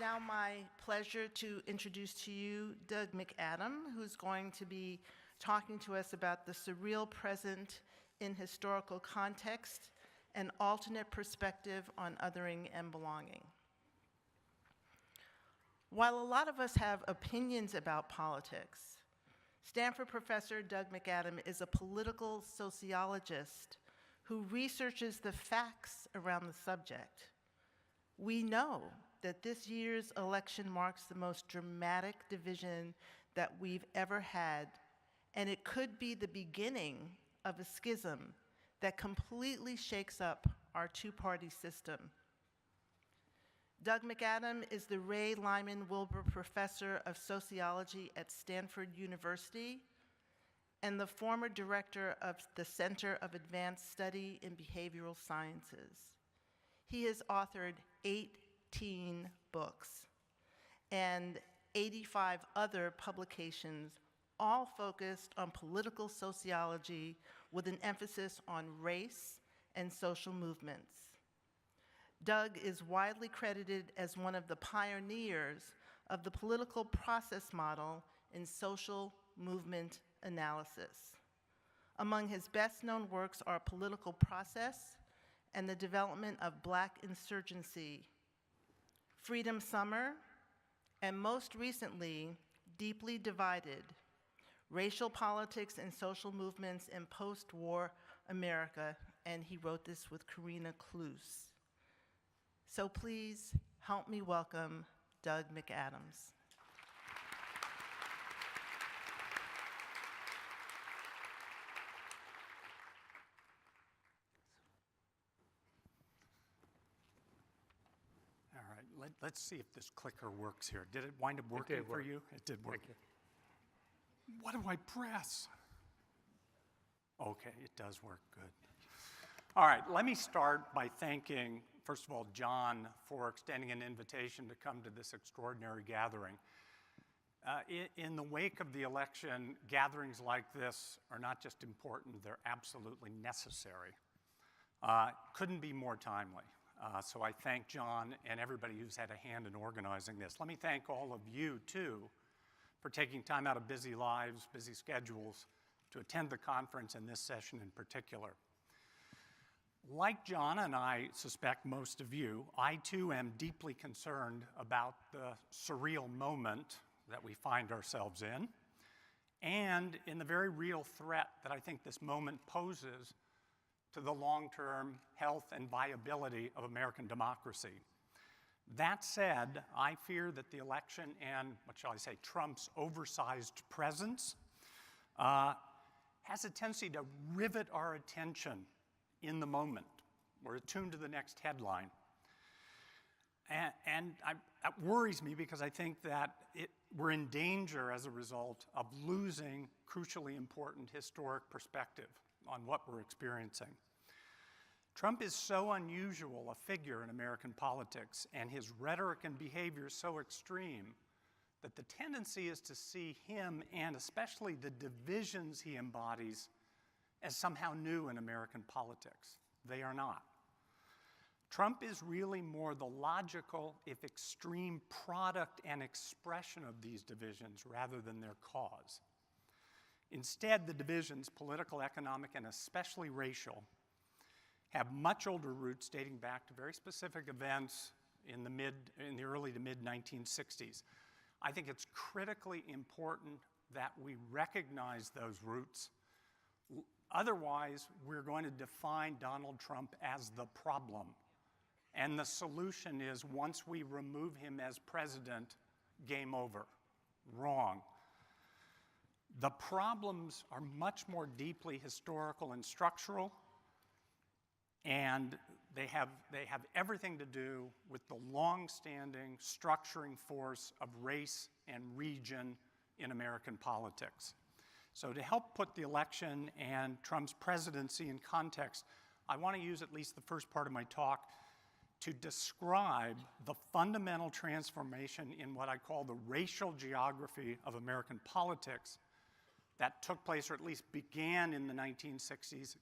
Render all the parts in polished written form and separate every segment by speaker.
Speaker 1: now my pleasure to introduce to you Doug McAdam, who's going to be talking to us about the surreal present in historical context, an alternate perspective on othering and belonging. While a lot of us have opinions about politics, Stanford professor Doug McAdam is a political sociologist who researches the facts around the subject. We know that this year's election marks the most dramatic division that we've ever had, and it could be the beginning of a schism that completely shakes up our two-party system. Doug McAdam is the Ray Lyman Wilbur Professor of Sociology at Stanford University and the former director of the Center of Advanced Study in Behavioral Sciences. He has authored 18 books and 85 other publications, all focused on political sociology with an emphasis on race and social movements. Doug is widely credited as one of the pioneers of the political process model in social movement analysis. Among his best-known works are Political Process and the Development of Black Insurgency, Freedom Summer, and most recently, Deeply Divided, Racial Politics and Social Movements in Post-War America, and he wrote this with Karina Kluse. So please help me welcome Doug McAdams.
Speaker 2: All right, let's see if this clicker works here. Did it wind up working for you? It did work. What do I press? Okay, it does work, good. All right, let me start by thanking, first of all, John for extending an invitation to come to this extraordinary gathering. In the wake of the election, gatherings like this are not just important, they're absolutely necessary. Couldn't be more timely. So I thank John and everybody who's had a hand in organizing this. Let me thank all of you, too, for taking time out of busy lives, busy schedules, to attend the conference and this session in particular. Like John, and I suspect most of you, I too am deeply concerned about the surreal moment that we find ourselves in, and in the very real threat that I think this moment poses to the long-term health and viability of American democracy. That said, I fear that the election and, what shall I say, Trump's oversized presence has a tendency to rivet our attention in the moment. We're attuned to the next headline. And that worries me because I think that we're in danger as a result of losing crucially important historic perspective on what we're experiencing. Trump is so unusual a figure in American politics, and his rhetoric and behavior so extreme that the tendency is to see him, and especially the divisions he embodies, as somehow new in American politics. They are not. Trump is really more the logical, if extreme, product and expression of these divisions rather than their cause. Instead, the divisions, political, economic, and especially racial, have much older roots dating back to very specific events in the early to mid 1960s. I think it's critically important that we recognize those roots. Otherwise, we're going to define Donald Trump as the problem. And the solution is, once we remove him as president, game over. Wrong. The problems are much more deeply historical and structural, and they have everything to do with the long-standing structuring force of race and region in American politics. So to help put the election and Trump's presidency in context, I want to use at least the first part of my talk to describe the fundamental transformation in what I call the racial geography of American politics that took place, or at least began in the 1960s,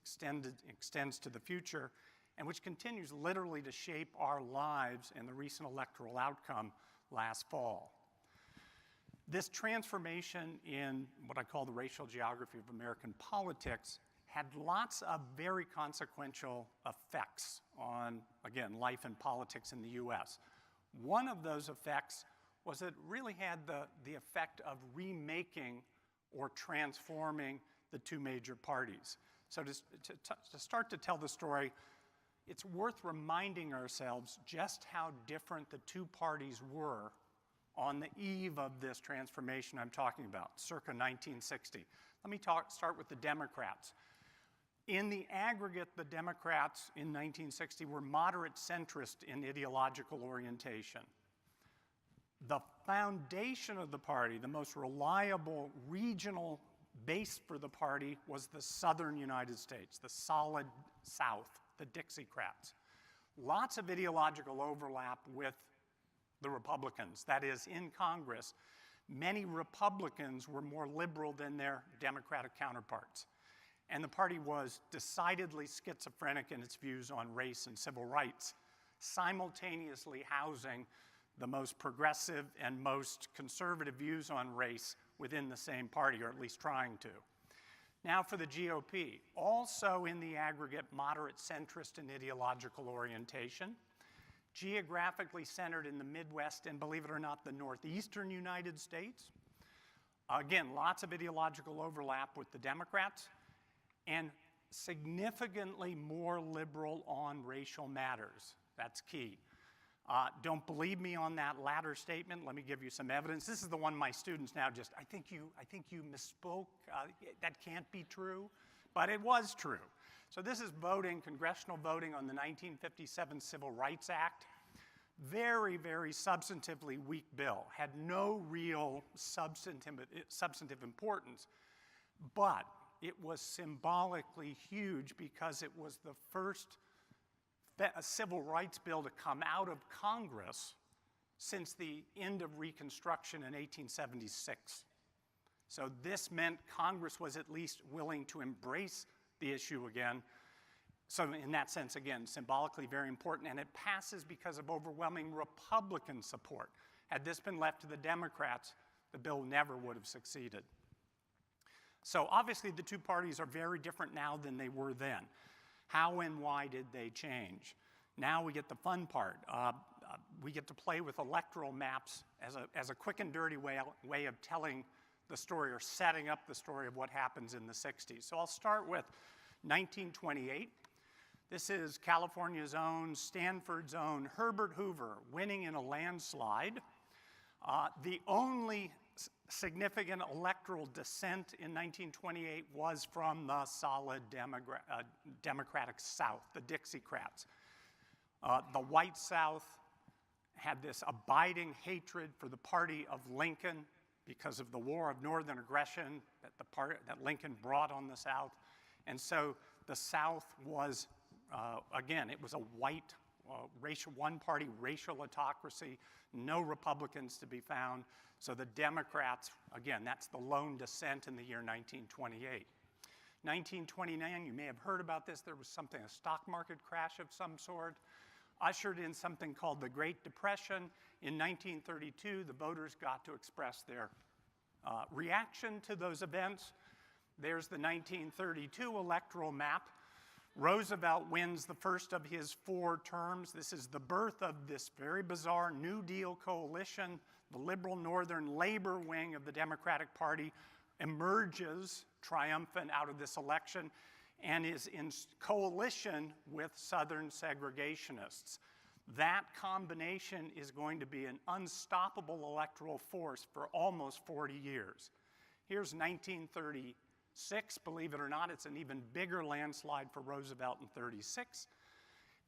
Speaker 2: extends to the future, and which continues literally to shape our lives and the recent electoral outcome last fall. This transformation in what I call the racial geography of American politics had lots of very consequential effects on, again, life and politics in the US. One of those effects was it really had the effect of remaking or transforming the two major parties. So to start to tell the story, it's worth reminding ourselves just how different the two parties were on the eve of this transformation I'm talking about, circa 1960. Let me start with the Democrats. In the aggregate, the Democrats in 1960 were moderate centrist in ideological orientation. The foundation of the party, the most reliable regional base for the party, was the southern United States, the solid South, the Dixiecrats. Lots of ideological overlap with the Republicans. That is, in Congress, many Republicans were more liberal than their Democratic counterparts. And the party was decidedly schizophrenic in its views on race and civil rights, simultaneously housing the most progressive and most conservative views on race within the same party, or at least trying to. Now for the GOP, also in the aggregate moderate centrist in ideological orientation, geographically centered in the Midwest and, believe it or not, the northeastern United States. Again, lots of ideological overlap with the Democrats, and significantly more liberal on racial matters. That's key. Don't believe me on that latter statement. Let me give you some evidence. This is the one my students now just, I think you misspoke. That can't be true, but it was true. So this is voting, congressional voting on the 1957 Civil Rights Act. Very, very substantively weak bill. Had no real substantive importance, but it was symbolically huge because it was the first civil rights bill to come out of Congress since the end of Reconstruction in 1876. So this meant Congress was at least willing to embrace the issue again. So in that sense, again, symbolically very important, and it passes because of overwhelming Republican support. Had this been left to the Democrats, the bill never would have succeeded. So obviously the two parties are very different now than they were then. How and why did they change? Now we get the fun part. We get to play with electoral maps as a quick and dirty way of telling the story or setting up the story of what happens in the 60s. So I'll start with 1928. This is California's own, Stanford's own Herbert Hoover winning in a landslide. The only significant electoral dissent in 1928 was from the solid Democratic South, the Dixiecrats. The white South had this abiding hatred for the party of Lincoln because of the War of Northern Aggression that Lincoln brought on the South. And so the South was, again, it was a white, one-party racial autocracy, no Republicans to be found. So the Democrats, again, that's the lone dissent in the year 1928. 1929, you may have heard about this, there was a stock market crash of some sort, ushered in something called the Great Depression. In 1932, the voters got to express their reaction to those events. There's the 1932 electoral map. Roosevelt wins the first of his 4 terms. This is the birth of this very bizarre New Deal coalition. The liberal northern labor wing of the Democratic Party emerges triumphant out of this election and is in coalition with Southern segregationists. That combination is going to be an unstoppable electoral force for almost 40 years. Here's 1936. Believe it or not, it's an even bigger landslide for Roosevelt in 36.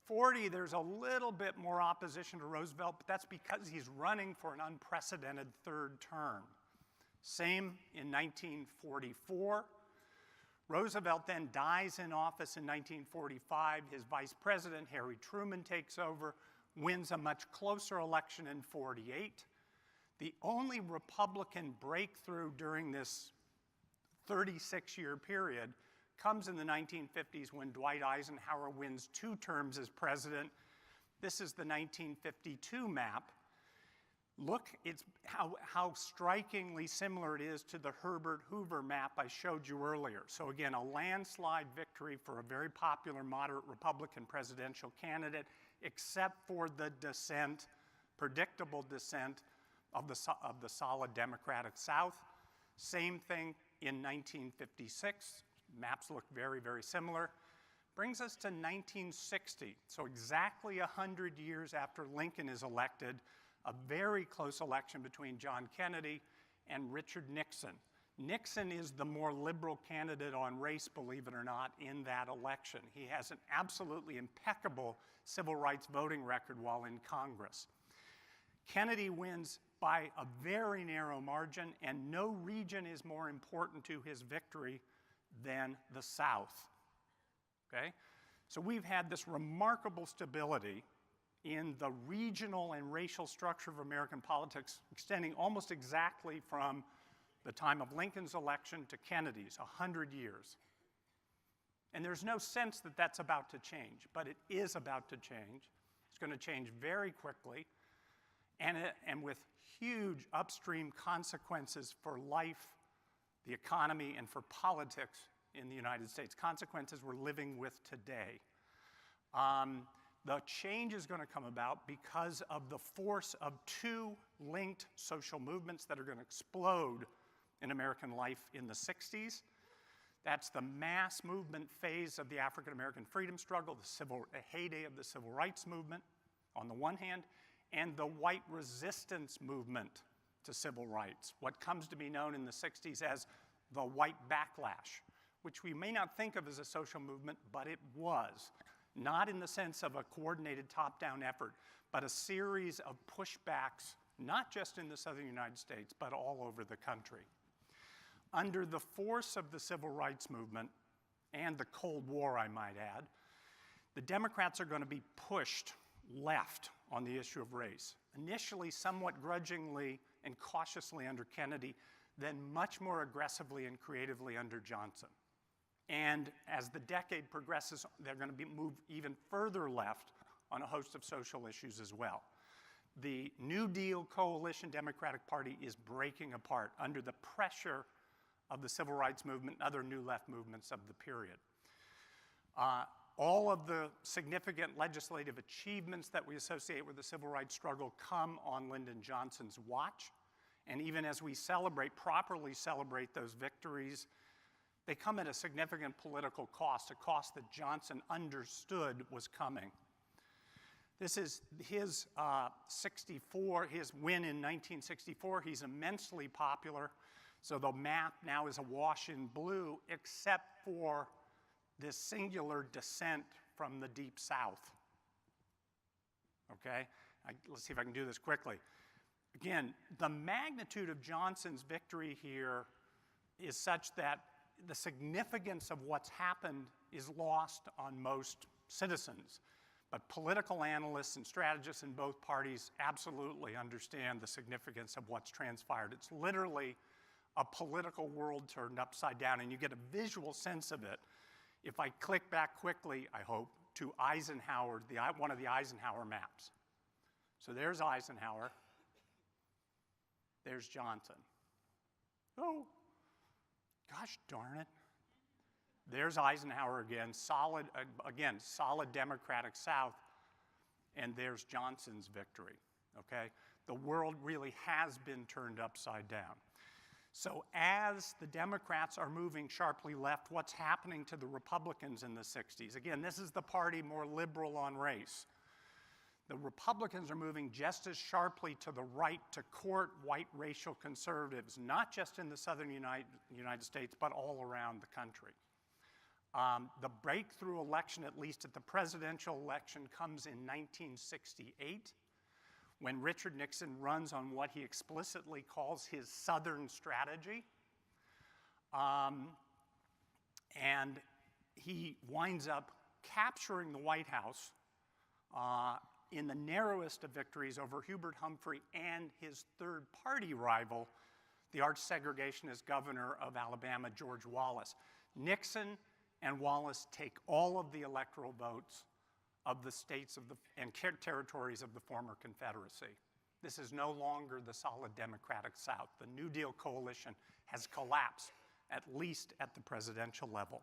Speaker 2: 40, there's a little bit more opposition to Roosevelt, but that's because he's running for an unprecedented 3rd term. Same in 1944. Roosevelt then dies in office in 1945. His vice president, Harry Truman, takes over, wins a much closer election in 48. The only Republican breakthrough during this 36-year period comes in the 1950s when Dwight Eisenhower wins 2 terms as president. This is the 1952 map. Look, it's how strikingly similar it is to the Herbert Hoover map I showed you earlier. So again, a landslide victory for a very popular moderate Republican presidential candidate, except for the descent, predictable descent of the solid Democratic South. Same thing in 1956. Maps look very, very similar. Brings us to 1960, so exactly 100 years after Lincoln is elected, a very close election between John Kennedy and Richard Nixon. Nixon is the more liberal candidate on race, believe it or not, in that election. He has an absolutely impeccable civil rights voting record while in Congress. Kennedy wins by a very narrow margin, and no region is more important to his victory than the South. Okay? So we've had this remarkable stability in the regional and racial structure of American politics, extending almost exactly from the time of Lincoln's election to Kennedy's, 100 years. And there's no sense that that's about to change, but it is about to change. It's going to change very quickly, and with huge upstream consequences for life, the economy, and for politics in the United States, consequences we're living with today. The change is going to come about because of the force of two linked social movements that are going to explode in American life in the 60s. That's the mass movement phase of the African American freedom struggle, the heyday of the civil rights movement on the one hand, and the white resistance movement to civil rights, what comes to be known in the 60s as the white backlash, which we may not think of as a social movement, but it was. Not in the sense of a coordinated top-down effort, but a series of pushbacks, not just in the southern United States, but all over the country. Under the force of the civil rights movement and the Cold War, I might add, the Democrats are going to be pushed left on the issue of race, initially somewhat grudgingly and cautiously under Kennedy, then much more aggressively and creatively under Johnson. And as the decade progresses, they're going to move even further left on a host of social issues as well. The New Deal coalition Democratic Party is breaking apart under the pressure of the civil rights movement and other new left movements of the period. All of the significant legislative achievements that we associate with the civil rights struggle come on Lyndon Johnson's watch. And even as we properly celebrate those victories, they come at a significant political cost, a cost that Johnson understood was coming. This is his his win in 1964. He's immensely popular. So the map now is awash in blue, except for this singular descent from the Deep South. Okay? Let's see if I can do this quickly. Again, the magnitude of Johnson's victory here is such that the significance of what's happened is lost on most citizens. But political analysts and strategists in both parties absolutely understand the significance of what's transpired. It's literally a political world turned upside down, and you get a visual sense of it if I click back quickly, I hope, to Eisenhower, one of the Eisenhower maps. So there's Eisenhower. There's Johnson. Oh, gosh darn it. There's Eisenhower again, solid Democratic South, and there's Johnson's victory, okay? The world really has been turned upside down. So as the Democrats are moving sharply left, what's happening to the Republicans in the 60s? Again, this is the party more liberal on race. The Republicans are moving just as sharply to the right to court white racial conservatives, not just in the southern United States, but all around the country. The breakthrough election, at least at the presidential election, comes in 1968, when Richard Nixon runs on what he explicitly calls his Southern strategy. And he winds up capturing the White House in the narrowest of victories over Hubert Humphrey and his third-party rival, the arch-segregationist governor of Alabama, George Wallace. Nixon and Wallace take all of the electoral votes of the states and territories of the former Confederacy. This is no longer the solid Democratic South. The New Deal coalition has collapsed, at least at the presidential level.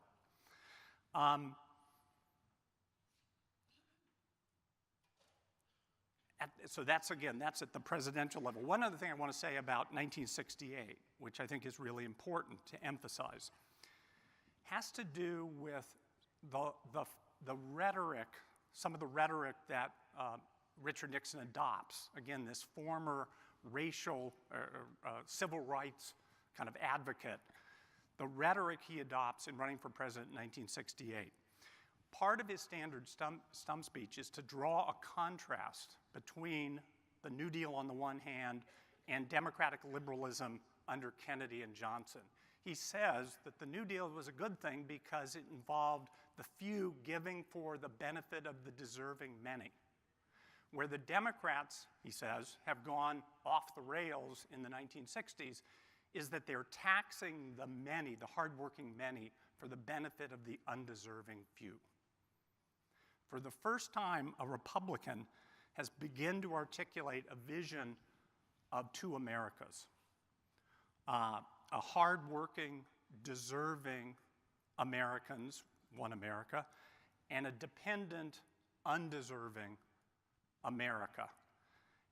Speaker 2: So that's at the presidential level. One other thing I want to say about 1968, which I think is really important to emphasize, has to do with the rhetoric, some of the rhetoric that Richard Nixon adopts. Again, this former racial, civil rights kind of advocate, the rhetoric he adopts in running for president in 1968. Part of his standard stump speech is to draw a contrast between the New Deal on the one hand and democratic liberalism under Kennedy and Johnson. He says that the New Deal was a good thing because it involved the few giving for the benefit of the deserving many. Where the Democrats, he says, have gone off the rails in the 1960s is that they're taxing the many, the hardworking many, for the benefit of the undeserving few. For the first time, a Republican has begun to articulate a vision of two Americas. A hardworking, deserving Americans, one America, and a dependent, undeserving America.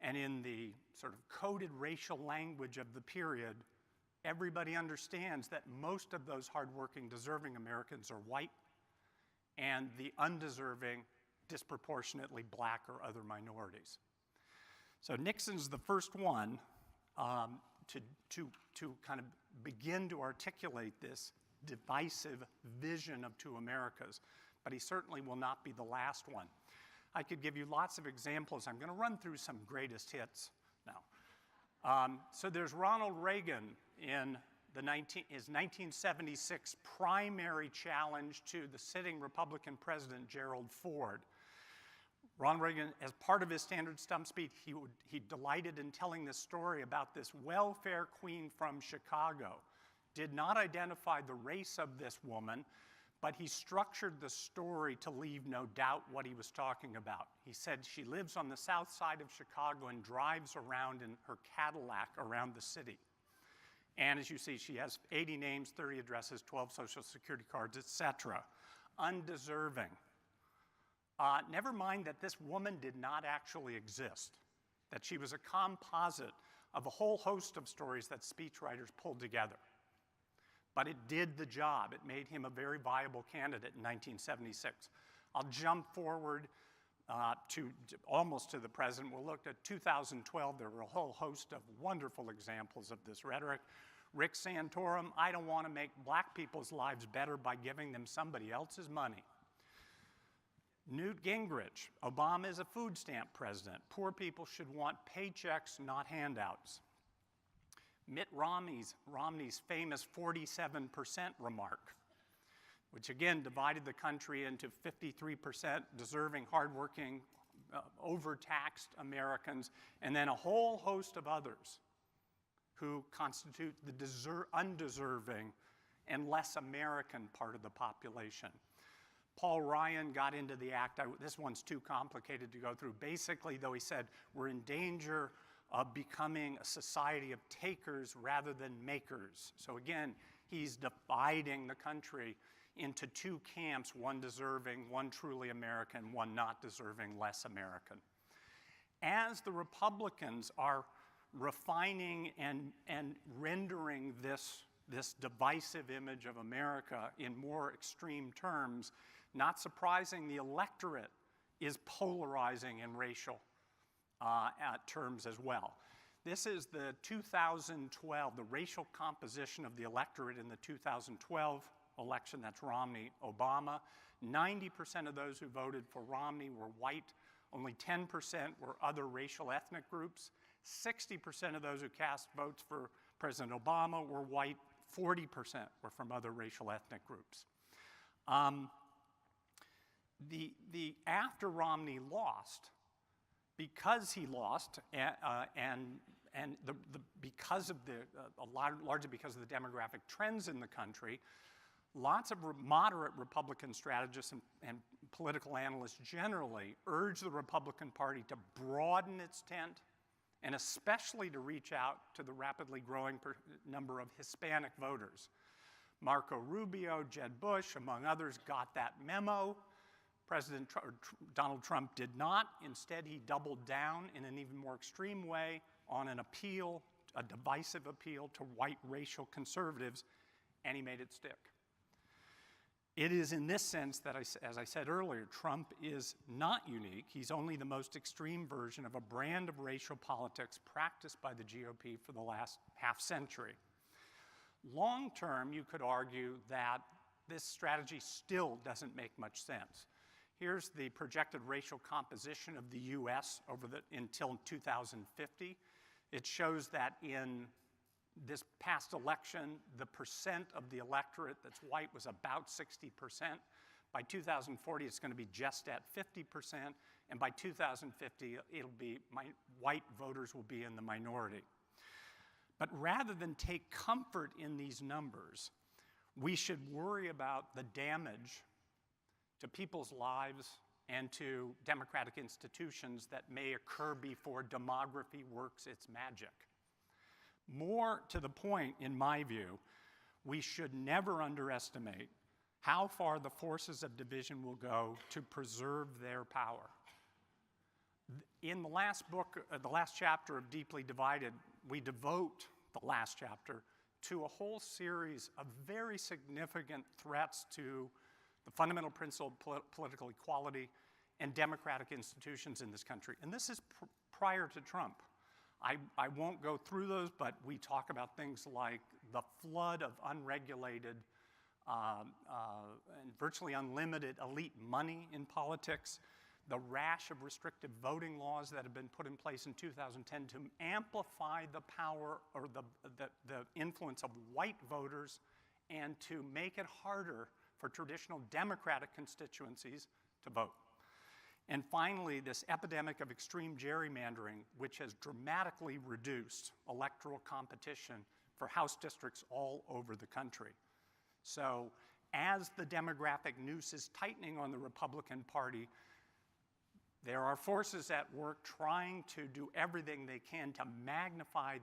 Speaker 2: And in the sort of coded racial language of the period, everybody understands that most of those hardworking, deserving Americans are white, and the undeserving, disproportionately black or other minorities. So Nixon's the first one to kind of begin to articulate this divisive vision of two Americas, but he certainly will not be the last one. I could give you lots of examples. I'm going to run through some greatest hits now. So there's Ronald Reagan in his 1976 primary challenge to the sitting Republican president, Gerald Ford. Ronald Reagan, as part of his standard stump speech, he delighted in telling this story about this welfare queen from Chicago. Did not identify the race of this woman, but he structured the story to leave no doubt what he was talking about. He said she lives on the south side of Chicago and drives around in her Cadillac around the city. And as you see, she has 80 names, 30 addresses, 12 social security cards, etc. Undeserving. Never mind that this woman did not actually exist, that she was a composite of a whole host of stories that speechwriters pulled together. But it did the job. It made him a very viable candidate in 1976. I'll jump forward almost to the present. We'll look at 2012. There were a whole host of wonderful examples of this rhetoric. Rick Santorum, I don't want to make black people's lives better by giving them somebody else's money. Newt Gingrich, Obama is a food stamp president. Poor people should want paychecks, not handouts. Mitt Romney's famous 47% remark, which again divided the country into 53% deserving, hardworking, overtaxed Americans, and then a whole host of others who constitute the undeserving and less American part of the population. Paul Ryan got into the act. This one's too complicated to go through. Basically, though, he said, we're in danger of becoming a society of takers rather than makers. So again, he's dividing the country into two camps, one deserving, one truly American, one not deserving, less American. As the Republicans are refining and rendering this divisive image of America in more extreme terms, not surprising, the electorate is polarizing in racial terms as well. This is the 2012, the racial composition of the electorate in the 2012 election. That's Romney, Obama. 90% of those who voted for Romney were white. Only 10% were other racial ethnic groups. 60% of those who cast votes for President Obama were white. 40% were from other racial ethnic groups. After Romney lost, because he lost, largely because of the demographic trends in the country, lots of moderate Republican strategists and political analysts generally urge the Republican Party to broaden its tent and especially to reach out to the rapidly growing number of Hispanic voters. Marco Rubio, Jeb Bush, among others, got that memo. Donald Trump did not. Instead, he doubled down in an even more extreme way on an appeal, a divisive appeal to white racial conservatives, and he made it stick. It is in this sense that, as I said earlier, Trump is not unique. He's only the most extreme version of a brand of racial politics practiced by the GOP for the last half century. Long term, you could argue that this strategy still doesn't make much sense. Here's the projected racial composition of the US until 2050. It shows that in this past election, the percent of the electorate that's white was about 60%. By 2040, it's going to be just at 50%. And by 2050, white voters will be in the minority. But rather than take comfort in these numbers, we should worry about the damage to people's lives and to democratic institutions that may occur before demography works its magic. More to the point, in my view, we should never underestimate how far the forces of division will go to preserve their power. In the last book, the last chapter of Deeply Divided, we devote the last chapter to a whole series of very significant threats to the fundamental principle of political equality and democratic institutions in this country. And this is prior to Trump. I won't go through those, but we talk about things like the flood of unregulated and virtually unlimited elite money in politics, the rash of restrictive voting laws that have been put in place in 2010 to amplify the power or the influence of white voters and to make it harder for traditional Democratic constituencies to vote. And finally, this epidemic of extreme gerrymandering, which has dramatically reduced electoral competition for House districts all over the country. So as the demographic noose is tightening on the Republican Party, there are forces at work trying to do everything they can to magnify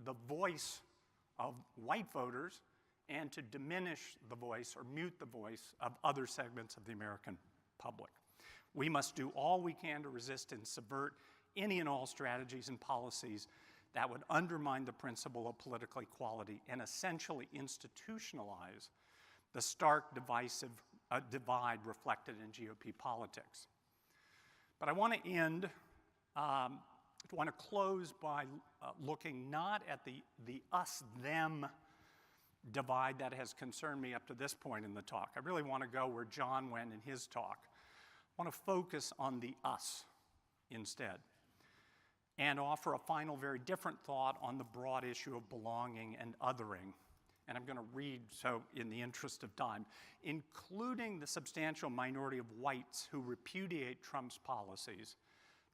Speaker 2: the voice of white voters and to diminish the voice or mute the voice of other segments of the American public. We must do all we can to resist and subvert any and all strategies and policies that would undermine the principle of political equality and essentially institutionalize the stark divide reflected in GOP politics. But I want to close by looking not at the us-them divide that has concerned me up to this point in the talk. I really want to go where John went in his talk. I want to focus on the us instead and offer a final, very different thought on the broad issue of belonging and othering. And I'm going to read, so in the interest of time, including the substantial minority of whites who repudiate Trump's policies,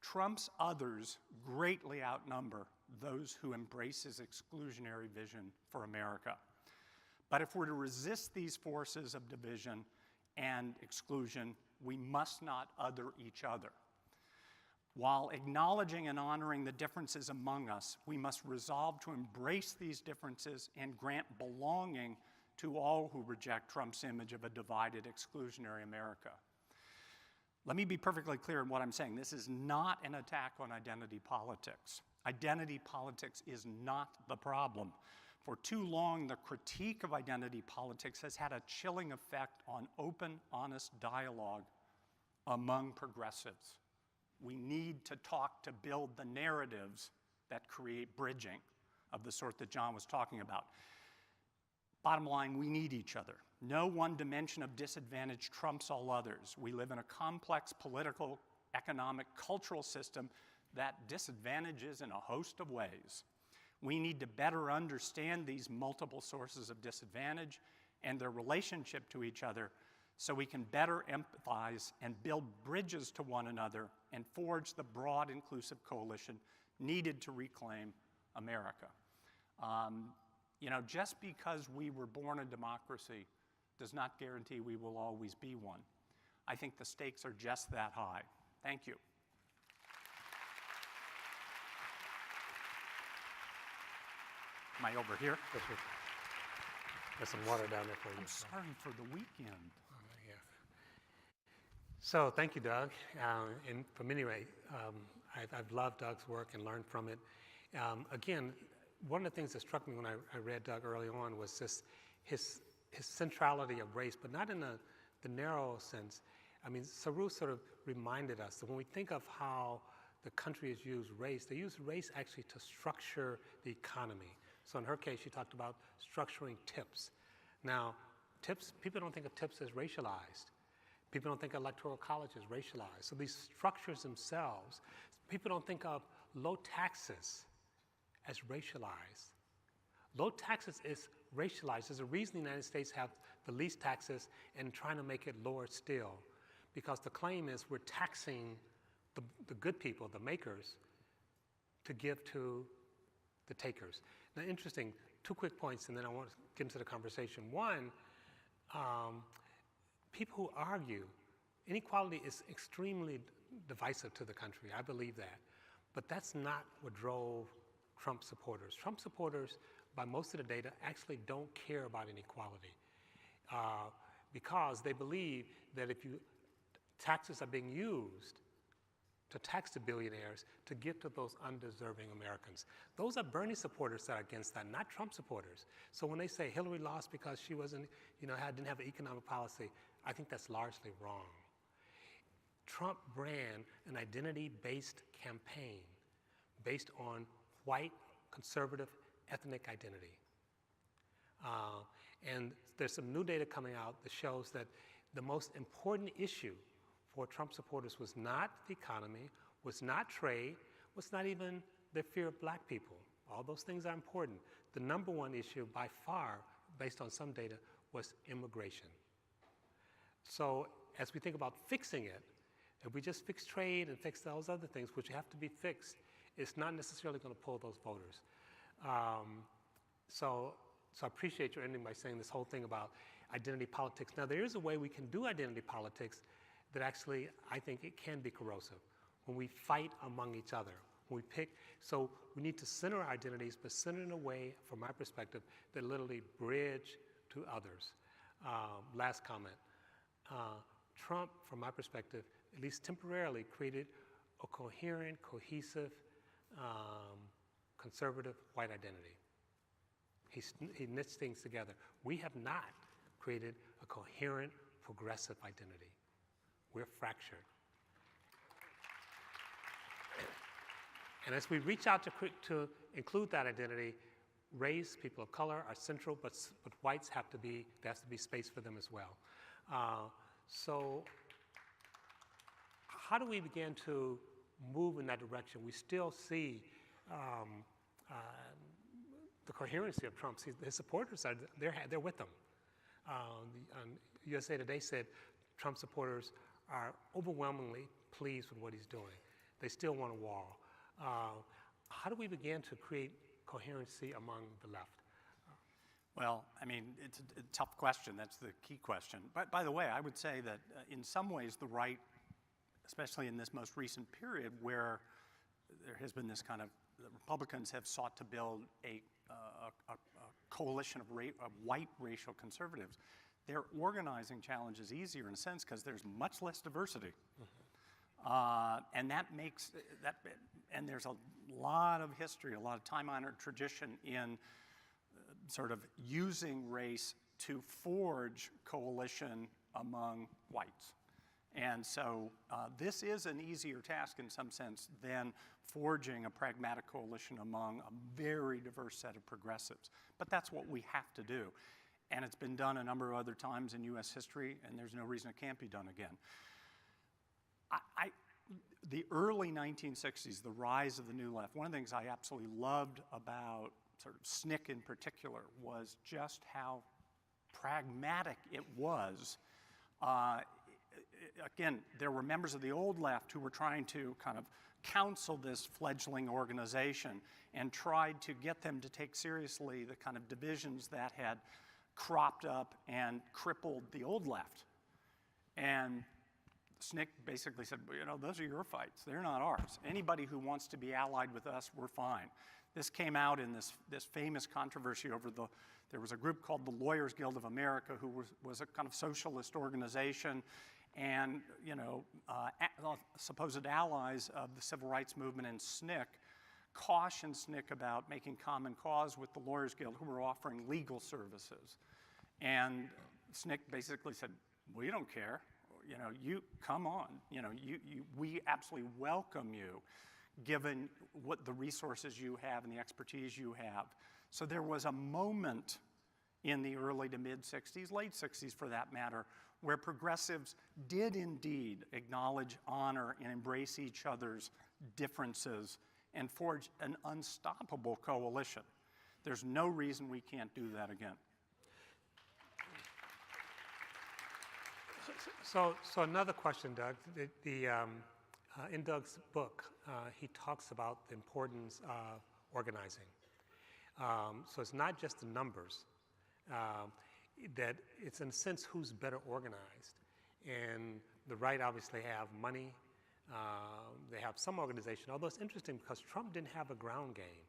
Speaker 2: Trump's others greatly outnumber those who embrace his exclusionary vision for America. But if we're to resist these forces of division and exclusion, we must not other each other. While acknowledging and honoring the differences among us, we must resolve to embrace these differences and grant belonging to all who reject Trump's image of a divided, exclusionary America. Let me be perfectly clear in what I'm saying. This is not an attack on identity politics. Identity politics is not the problem. For too long, the critique of identity politics has had a chilling effect on open, honest dialogue among progressives. We need to talk to build the narratives that create bridging of the sort that John was talking about. Bottom line, we need each other. No one dimension of disadvantage trumps all others. We live in a complex political, economic, cultural system that disadvantages in a host of ways. We need to better understand these multiple sources of disadvantage and their relationship to each other so we can better empathize and build bridges to one another and forge the broad, inclusive coalition needed to reclaim America. Just because we were born a democracy does not guarantee we will always be one. I think the stakes are just that high. Thank you. Am I over here?
Speaker 3: There's some water down there for you.
Speaker 2: I'm sorry for the weekend.
Speaker 3: Yeah. So thank you, Doug. And from anyway, I've loved Doug's work and learned from it. Again, one of the things that struck me when I read Doug early on was just his centrality of race, but not in the narrow sense. I mean, Saru sort of reminded us that when we think of how the country has used race, they use race actually to structure the economy. So in her case, she talked about structuring tips. Now, tips, people don't think of tips as racialized. People don't think of electoral college as racialized. So these structures themselves, people don't think of low taxes as racialized. Low taxes is racialized. There's a reason the United States have the least taxes and trying to make it lower still. Because the claim is we're taxing the good people, the makers, to give to the takers. Now, interesting, 2 quick points, and then I want to get into the conversation. One, people who argue inequality is extremely divisive to the country. I believe that. But that's not what drove Trump supporters. Trump supporters, by most of the data, actually don't care about inequality because they believe that if taxes are being used to tax the billionaires to give to those undeserving Americans. Those are Bernie supporters that are against that, not Trump supporters. So when they say Hillary lost because she wasn't, didn't have an economic policy, I think that's largely wrong. Trump ran an identity-based campaign based on white, conservative, ethnic identity. And there's some new data coming out that shows that the most important issue for Trump supporters was not the economy, was not trade, was not even the fear of black people. All those things are important. The number one issue by far, based on some data, was immigration. So as we think about fixing it, if we just fix trade and fix those other things, which have to be fixed, it's not necessarily going to pull those voters. So I appreciate your ending by saying this whole thing about identity politics. Now, there is a way we can do identity politics that actually, I think it can be corrosive when we fight among each other. When we pick, so we need to center our identities, but center in a way, from my perspective, that literally bridge to others. Last comment. Trump, from my perspective, at least temporarily, created a coherent, cohesive, conservative white identity. He knits things together. We have not created a coherent, progressive identity. We're fractured. And as we reach out to include that identity, race, people of color are central, but whites there has to be space for them as well. So how do we begin to move in that direction? We still see the coherency of Trump. His supporters they're with him. USA Today said Trump supporters are overwhelmingly pleased with what he's doing. They still want a wall. How do we begin to create coherency among the left?
Speaker 2: Well, I mean, it's a tough question. That's the key question. But by the way, I would say that in some ways the right, especially in this most recent period where there has been this kind of, the Republicans have sought to build a coalition of white racial conservatives. Their organizing challenge is easier in a sense because there's much less diversity. And that makes, and there's a lot of history, a lot of time-honored tradition in sort of using race to forge coalition among whites. And so this is an easier task in some sense than forging a pragmatic coalition among a very diverse set of progressives. But that's what we have to do. And it's been done a number of other times in US history, and there's no reason it can't be done again. The early 1960s, the rise of the New Left, one of the things I absolutely loved about sort of SNCC in particular was just how pragmatic it was. Again, there were members of the old left who were trying to kind of counsel this fledgling organization and tried to get them to take seriously the kind of divisions that had cropped up and crippled the old left. And SNCC basically said, well, those are your fights. They're not ours. Anybody who wants to be allied with us, we're fine. This came out in this famous controversy over there was a group called the Lawyers Guild of America, who was a kind of socialist organization, and supposed allies of the civil rights movement and SNCC cautioned SNCC about making common cause with the Lawyers Guild, who were offering legal services. And SNCC basically said, we don't care. You come on. We absolutely welcome you, given what the resources you have and the expertise you have. So there was a moment in the early to mid-'60s, late '60s for that matter, where progressives did indeed acknowledge, honor, and embrace each other's differences and forge an unstoppable coalition. There's no reason we can't do that again.
Speaker 3: So another question, Doug. In Doug's book, he talks about the importance of organizing. So it's not just the numbers, that it's in a sense who's better organized. And the right obviously have money. They have some organization, although it's interesting because Trump didn't have a ground game.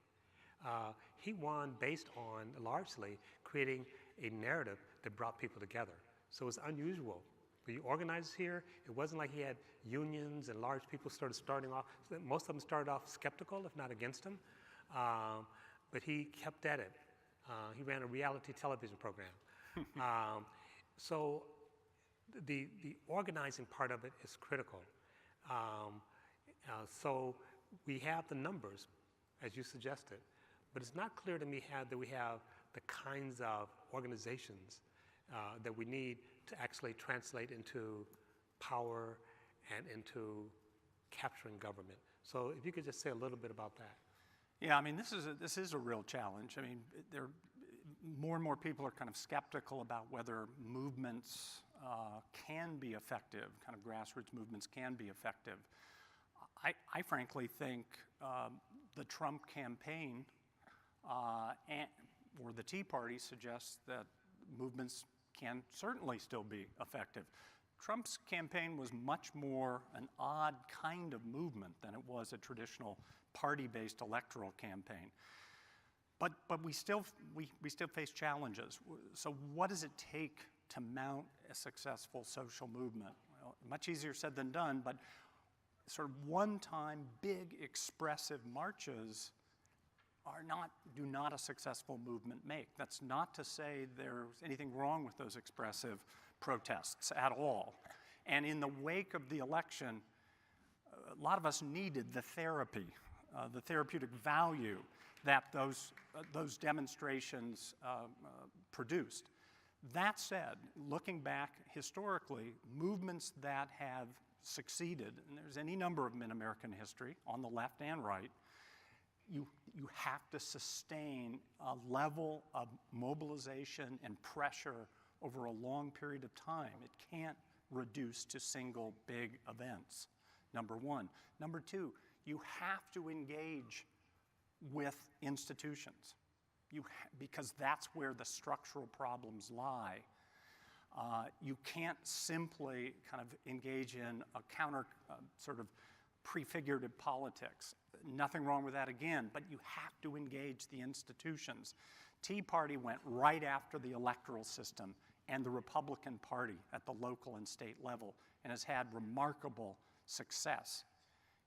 Speaker 3: He won based on largely creating a narrative that brought people together. So it's unusual. When you organize here, it wasn't like he had unions and large people starting off. Most of them started off skeptical, if not against him, but he kept at it. He ran a reality television program. So the organizing part of it is critical. So we have the numbers, as you suggested, but it's not clear to me that we have the kinds of organizations that we need to actually translate into power and into capturing government. So if you could just say a little bit about that.
Speaker 2: Yeah, I mean, this is a real challenge. I mean, more and more people are kind of skeptical about whether movements can be effective, kind of grassroots movements can be effective. I frankly think the Trump campaign or the Tea Party suggests that movements can certainly still be effective. Trump's campaign was much more an odd kind of movement than it was a traditional party-based electoral campaign. But we still face challenges. So what does it take to mount a successful social movement? Well, much easier said than done, but sort of one-time big expressive marches do not a successful movement make. That's not to say there's anything wrong with those expressive protests at all. And in the wake of the election, a lot of us needed the therapy, the therapeutic value that those demonstrations produced. That said, looking back historically, movements that have succeeded, and there's any number of them in American history, on the left and right, you have to sustain a level of mobilization and pressure over a long period of time. It can't reduce to single big events, number one. Number two, you have to engage with institutions because that's where the structural problems lie. You can't simply kind of engage in a counter sort of prefigurative politics. Nothing wrong with that again, but you have to engage the institutions. Tea Party went right after the electoral system and the Republican Party at the local and state level and has had remarkable success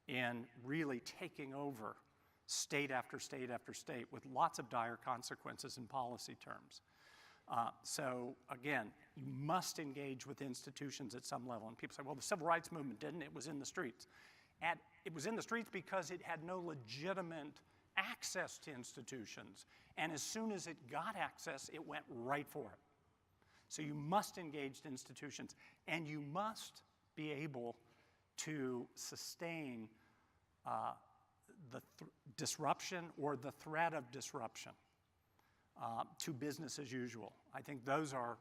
Speaker 2: in really taking over state after state after state with lots of dire consequences in policy terms. So again, you must engage with institutions at some level. And people say, well, the civil rights movement didn't, it was in the streets. And it was in the streets because it had no legitimate access to institutions. And as soon as it got access, it went right for it. So you must engage the institutions, and you must be able to sustain the disruption or the threat of disruption to business as usual. I think those are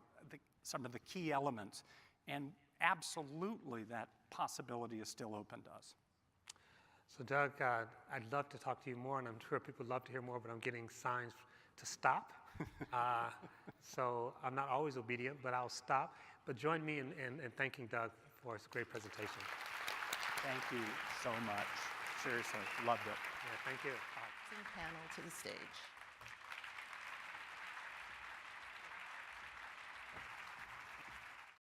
Speaker 2: some of the key elements, and absolutely that possibility is still open to us.
Speaker 3: So Doug, I'd love to talk to you more, and I'm sure people would love to hear more, but I'm getting signs to stop. So I'm not always obedient, but I'll stop. But join me in thanking Doug for his great presentation.
Speaker 2: Thank you so much. Seriously, loved it.
Speaker 3: thank you.
Speaker 1: Panel to the stage.